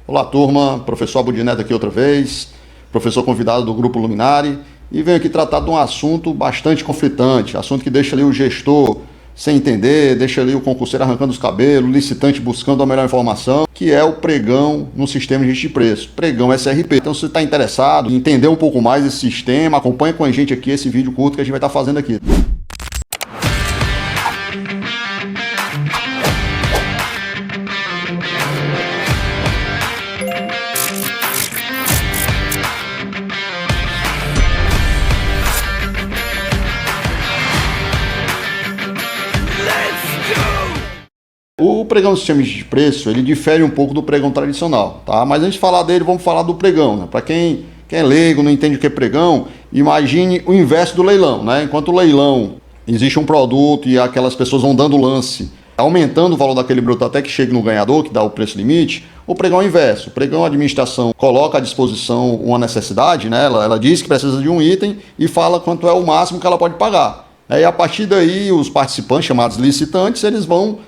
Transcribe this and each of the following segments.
Olá, turma. Professor Abudi Neto aqui outra vez, professor convidado do Grupo Luminari, e venho aqui tratar de um assunto bastante conflitante, assunto que deixa ali o gestor sem entender, deixa ali o concurseiro arrancando os cabelos, o licitante buscando a melhor informação, que é o pregão no sistema de registro de preço, pregão SRP. Então, se você está interessado em entender um pouco mais esse sistema, acompanha com a gente aqui esse vídeo curto que a gente vai estar fazendo aqui. O pregão no sistema de preço, ele difere um pouco do pregão tradicional, tá? Mas antes de falar dele, vamos falar do pregão, né? Para quem é leigo, não entende o que é pregão, imagine o inverso do leilão, né? Enquanto o leilão existe um produto e aquelas pessoas vão dando lance, aumentando o valor daquele produto até que chegue no ganhador, que dá o preço limite, o pregão é o inverso. O pregão, a administração coloca à disposição uma necessidade, né? Ela diz que precisa de um item e fala quanto é o máximo que ela pode pagar. E a partir daí, os participantes, chamados licitantes, eles vão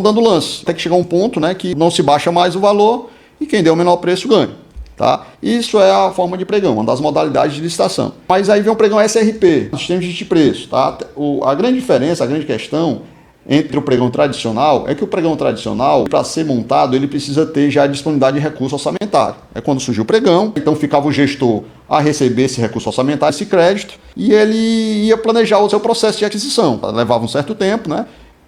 dando lance, até que chegar um ponto, né, que não se baixa mais o valor e quem der o menor preço ganha, tá? Isso é a forma de pregão, uma das modalidades de licitação. Mas aí vem o pregão SRP, o sistema de preço, tá? A grande diferença, a grande questão entre o pregão tradicional é que o pregão tradicional, para ser montado, ele precisa ter já a disponibilidade de recurso orçamentário. É quando surgiu o pregão, então ficava o gestor a receber esse recurso orçamentário, esse crédito, e ele ia planejar o seu processo de aquisição. Levava um certo tempo, né?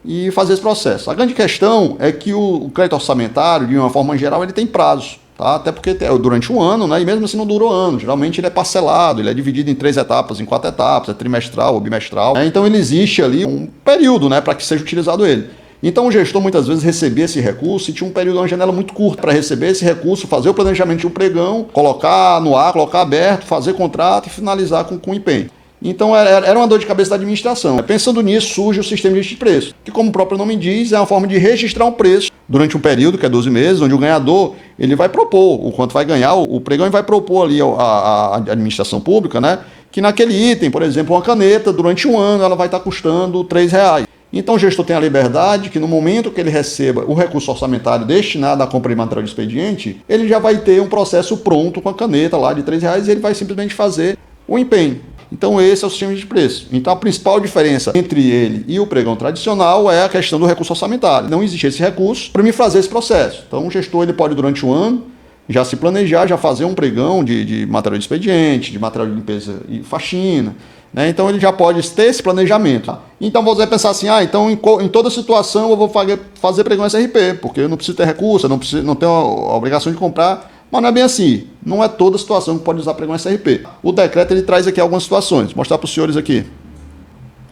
E fazer esse processo. A grande questão é que o crédito orçamentário, de uma forma geral, ele tem prazo, tá? Até porque é durante um ano, né? E mesmo assim não dura um ano. Geralmente ele é parcelado, ele é dividido em 3 etapas, em 4 etapas, é trimestral ou bimestral. Então ele existe ali um período, né, para que seja utilizado ele. Então o gestor muitas vezes recebia esse recurso e tinha um período, uma janela muito curta para receber esse recurso, fazer o planejamento de um pregão, colocar no ar, colocar aberto, fazer contrato e finalizar com empenho. Então era uma dor de cabeça da administração. Pensando nisso, surge o sistema de registro de preço, que, como o próprio nome diz, é uma forma de registrar um preço durante um período, que é 12 meses, onde o ganhador ele vai propor o quanto vai ganhar, o pregão, e vai propor ali a administração pública, né, que naquele item, por exemplo, uma caneta, durante um ano, ela vai estar custando R$3. Então o gestor tem a liberdade que, no momento que ele receba o recurso orçamentário destinado à compra de material de expediente, ele já vai ter um processo pronto com a caneta lá de R$3 e ele vai simplesmente fazer o empenho. Então esse é o sistema de preço. Então a principal diferença entre ele e o pregão tradicional é a questão do recurso orçamentário. Não existe esse recurso para me fazer esse processo. Então o gestor ele pode, durante um ano, já se planejar, já fazer um pregão de material de expediente, de material de limpeza e faxina, né? Então ele já pode ter esse planejamento. Então você pensar assim, então em toda situação eu vou fazer pregão SRP, porque eu não preciso ter recurso, eu não tenho a obrigação de comprar. Mas não é bem assim, não é toda situação que pode usar pregão SRP. O decreto ele traz aqui algumas situações, vou mostrar para os senhores aqui.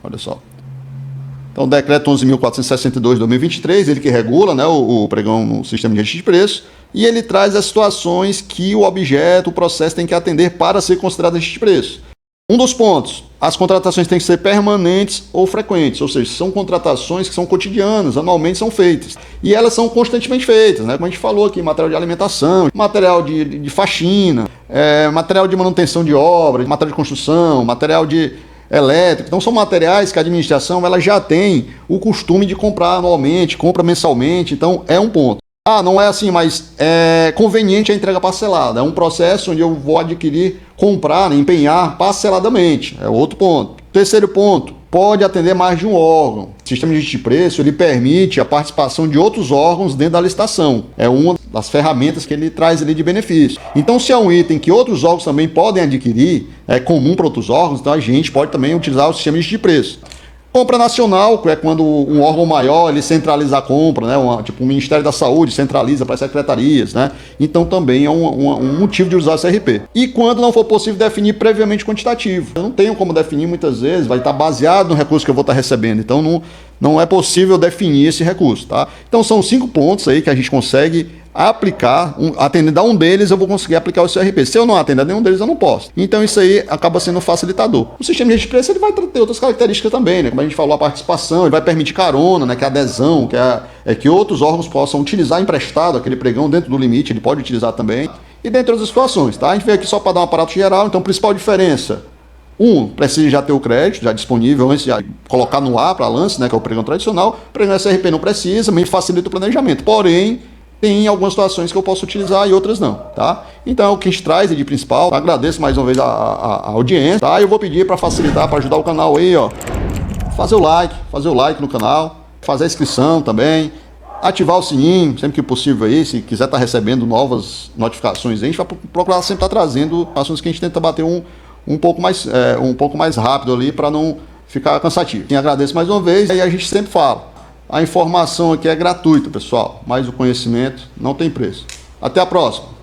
Olha só. Então o decreto 11.462 de 2023, ele que regula, né, o pregão no sistema de registro de preço, e ele traz as situações que o objeto, o processo tem que atender para ser considerado registro de preço. Um dos pontos, as contratações têm que ser permanentes ou frequentes, ou seja, são contratações que são cotidianas, anualmente são feitas. E elas são constantemente feitas, né? Como a gente falou aqui, material de alimentação, material de faxina, material de manutenção de obra, material de construção, material de elétrico. Então são materiais que a administração ela já tem o costume de comprar anualmente, compra mensalmente, então é um ponto. Não é assim, mas é conveniente a entrega parcelada. É um processo onde eu vou adquirir, comprar, empenhar parceladamente. É outro ponto. Terceiro ponto, pode atender mais de um órgão. O sistema de registro de preço ele permite a participação de outros órgãos dentro da licitação. É uma das ferramentas que ele traz ali de benefício. Então, se é um item que outros órgãos também podem adquirir, é comum para outros órgãos, então a gente pode também utilizar o sistema de registro de preço. Compra nacional, que é quando um órgão maior ele centraliza a compra, né? Tipo o Ministério da Saúde centraliza para as secretarias, né? Então também é um motivo de usar CRP. E quando não for possível definir previamente quantitativo. Eu não tenho como definir muitas vezes, vai estar baseado no recurso que eu vou estar recebendo. Então não é possível definir esse recurso, tá? Então são 5 pontos aí que a gente consegue aplicar, atendendo a um deles eu vou conseguir aplicar o CRP. Se eu não atender a nenhum deles eu não posso. Então isso aí acaba sendo um facilitador. O sistema de registro de preço ele vai ter outras características também, né? Como a gente falou, a participação, ele vai permitir carona, né? Que é a adesão, que outros órgãos possam utilizar emprestado aquele pregão dentro do limite, ele pode utilizar também. E dentre outras situações, tá? A gente veio aqui só para dar um aparato geral, então principal diferença. Precisa já ter o crédito já disponível antes de colocar no ar para lance, né? Que é o pregão tradicional. O pregão SRP não precisa, mas facilita o planejamento. Porém, tem algumas situações que eu posso utilizar e outras não, tá? Então, o que a gente traz de principal, agradeço mais uma vez a audiência, tá? Eu vou pedir para facilitar, para ajudar o canal aí, ó, fazer o like no canal, fazer a inscrição também, ativar o sininho, sempre que possível aí, se quiser estar recebendo novas notificações aí, a gente vai procurar sempre estar trazendo assuntos que a gente tenta bater um pouco mais rápido ali, para não ficar cansativo. Sim, agradeço mais uma vez, e a gente sempre fala, a informação aqui é gratuita, pessoal, mas o conhecimento não tem preço. Até a próxima!